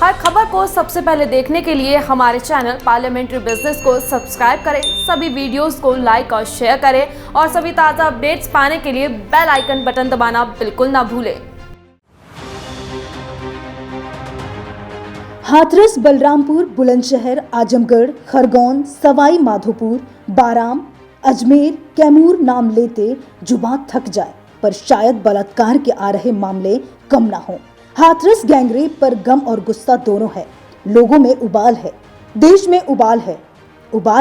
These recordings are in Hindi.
हर खबर को सबसे पहले देखने के लिए हमारे चैनल पार्लियामेंट्री बिजनेस को सब्सक्राइब करें, सभी वीडियोस को लाइक और शेयर करें और सभी ताज़ा अपडेट्स पाने के लिए बेल आइकन बटन दबाना बिल्कुल ना भूलें। हाथरस, बलरामपुर, बुलंदशहर, आजमगढ़, खरगोन, सवाई माधोपुर, बाराम, अजमेर, कैमूर नाम लेते जुबान थक जाए, पर शायद बलात्कार के आ रहे मामले कम ना हो। हाथरस गैंगरेप पर गम और गुस्सा दोनों है। लोगों में उबाल है, देश में उबाल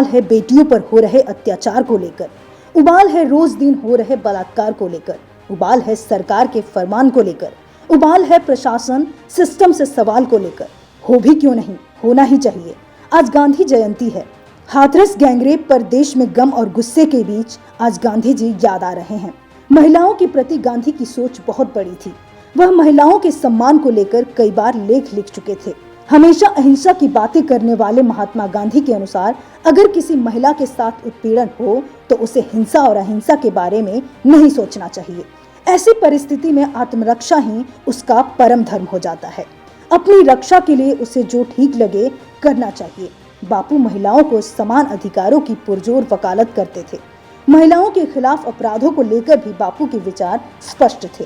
है बेटियों पर हो रहे अत्याचार को लेकर, उबाल है रोज दिन हो रहे बलात्कार को लेकर, उबाल है सरकार के फरमान को लेकर, उबाल है प्रशासन सिस्टम से सवाल को लेकर। हो भी क्यों नहीं, होना ही चाहिए। आज गांधी जयंती है। हाथरस गैंगरेप पर देश में गम और गुस्से के बीच आज गांधी जी याद आ रहे हैं। महिलाओं के प्रति गांधी की सोच बहुत बड़ी थी। वह महिलाओं के सम्मान को लेकर कई बार लेख लिख चुके थे। हमेशा अहिंसा की बातें करने वाले महात्मा गांधी के अनुसार अगर किसी महिला के साथ उत्पीड़न हो तो उसे हिंसा और अहिंसा के बारे में नहीं सोचना चाहिए। ऐसी परिस्थिति में आत्मरक्षा ही उसका परम धर्म हो जाता है। अपनी रक्षा के लिए उसे जो ठीक लगे करना चाहिए। बापू महिलाओं को समान अधिकारों की पुरजोर वकालत करते थे। महिलाओं के खिलाफ अपराधों को लेकर भी बापू के विचार स्पष्ट थे।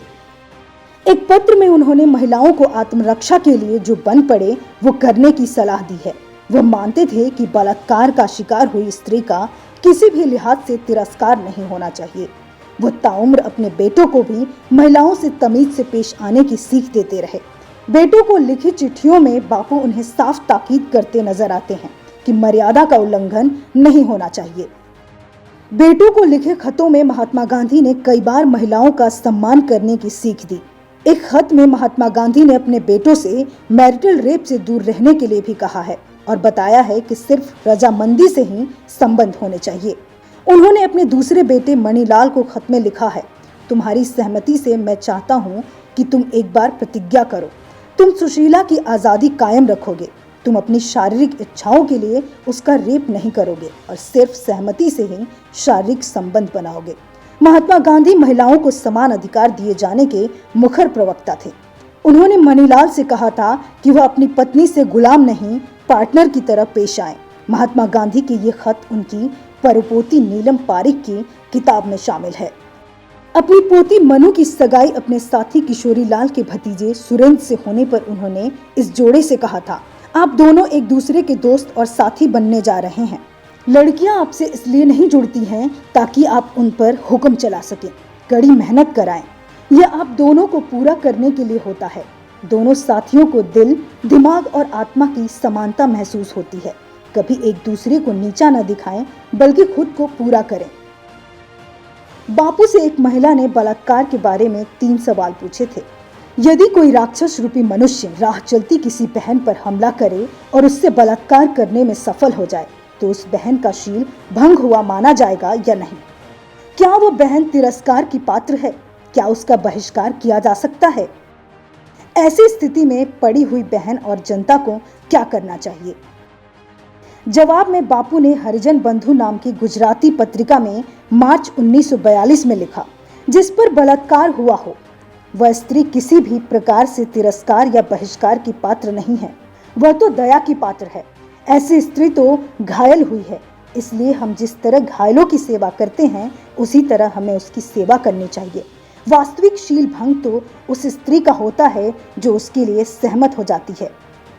एक पत्र में उन्होंने महिलाओं को आत्मरक्षा के लिए जो बन पड़े वो करने की सलाह दी है। वह मानते थे कि बलात्कार का शिकार हुई स्त्री का किसी भी लिहाज से तिरस्कार नहीं होना चाहिए। वह ताउम्र अपने बेटों को भी महिलाओं से तमीज से पेश आने की सीख देते रहे। बेटों को लिखी चिट्ठियों में बापू उन्हें साफ ताकीद करते नजर आते हैं कि मर्यादा का उल्लंघन नहीं होना चाहिए। बेटों को लिखे खतों में महात्मा गांधी ने कई बार महिलाओं का सम्मान करने की सीख दी। एक खत में महात्मा गांधी ने अपने बेटों से मैरिटल रेप से दूर रहने के लिए भी कहा है और बताया है कि सिर्फ रजामंदी से ही संबंध होने चाहिए। उन्होंने अपने दूसरे बेटे मणिलाल को खत में लिखा है, तुम्हारी सहमति से मैं चाहता हूँ कि तुम एक बार प्रतिज्ञा करो। तुम सुशीला की आज़ादी कायम रखोगे। तुम अपनी शारीरिक इच्छाओं के लिए उसका रेप नहीं करोगे और सिर्फ सहमति से ही शारीरिक संबंध बनाओगे। महात्मा गांधी महिलाओं को समान अधिकार दिए जाने के मुखर प्रवक्ता थे। उन्होंने मणिलाल से कहा था कि वह अपनी पत्नी से गुलाम नहीं, पार्टनर की तरह पेश आए। महात्मा गांधी के ये खत उनकी परुपोती नीलम पारिक की किताब में शामिल है। अपनी पोती मनु की सगाई अपने साथी किशोरी लाल के भतीजे सुरेंद्र से होने पर उन्होंने इस जोड़े से कहा था, आप दोनों एक दूसरे के दोस्त और साथी बनने जा रहे हैं। लड़कियां आपसे इसलिए नहीं जुड़ती हैं ताकि आप उन पर हुक्म चला सकें, कड़ी मेहनत कराएं। यह आप दोनों को पूरा करने के लिए होता है। दोनों साथियों को दिल, दिमाग और आत्मा की समानता महसूस होती है। कभी एक दूसरे को नीचा न दिखाएं बल्कि खुद को पूरा करें। बापू से एक महिला ने बलात्कार के बारे में 3 सवाल पूछे थे। यदि कोई राक्षस रूपी मनुष्य राह चलती किसी बहन पर हमला करे और उससे बलात्कार करने में सफल हो जाए तो उस बहन का शील भंग हुआ माना जाएगा या नहीं? क्या वो बहन तिरस्कार की पात्र है? क्या उसका बहिष्कार किया जा सकता है? ऐसी स्थिति में पड़ी हुई बहन और जनता को क्या करना चाहिए? जवाब में बापू ने हरिजन बंधु नाम की गुजराती पत्रिका में मार्च 1942 में लिखा, जिस पर बलात्कार हुआ हो वह स्त्री किसी भी प्रकार से तिरस्कार या बहिष्कार की पात्र नहीं है। वह तो दया की पात्र है। ऐसी स्त्री तो घायल हुई है, इसलिए हम जिस तरह घायलों की सेवा करते हैं उसी तरह हमें उसकी सेवा करनी चाहिए। वास्तविक शील भंग तो उस स्त्री का होता है जो उसके लिए सहमत हो जाती है,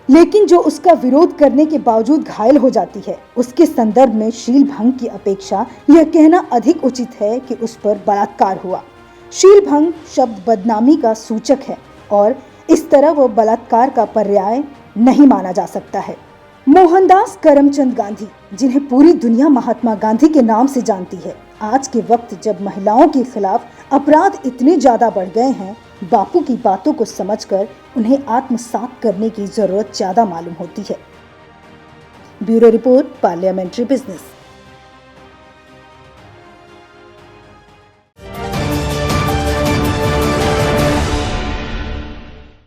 लेकिन जो उसका विरोध करने के बावजूद घायल हो जाती है, उसके संदर्भ में शील भंग की अपेक्षा यह कहना अधिक उचित है कि उस पर बलात्कार हुआ। शील भंग शब्द बदनामी का सूचक है और इस तरह वह बलात्कार का पर्याय नहीं माना जा सकता है। मोहनदास करमचंद गांधी, जिन्हें पूरी दुनिया महात्मा गांधी के नाम से जानती है, आज के वक्त जब महिलाओं के खिलाफ अपराध इतने ज्यादा बढ़ गए हैं, बापू की बातों को समझकर उन्हें आत्मसात करने की जरूरत ज्यादा मालूम होती है। Bureau report, parliamentary business.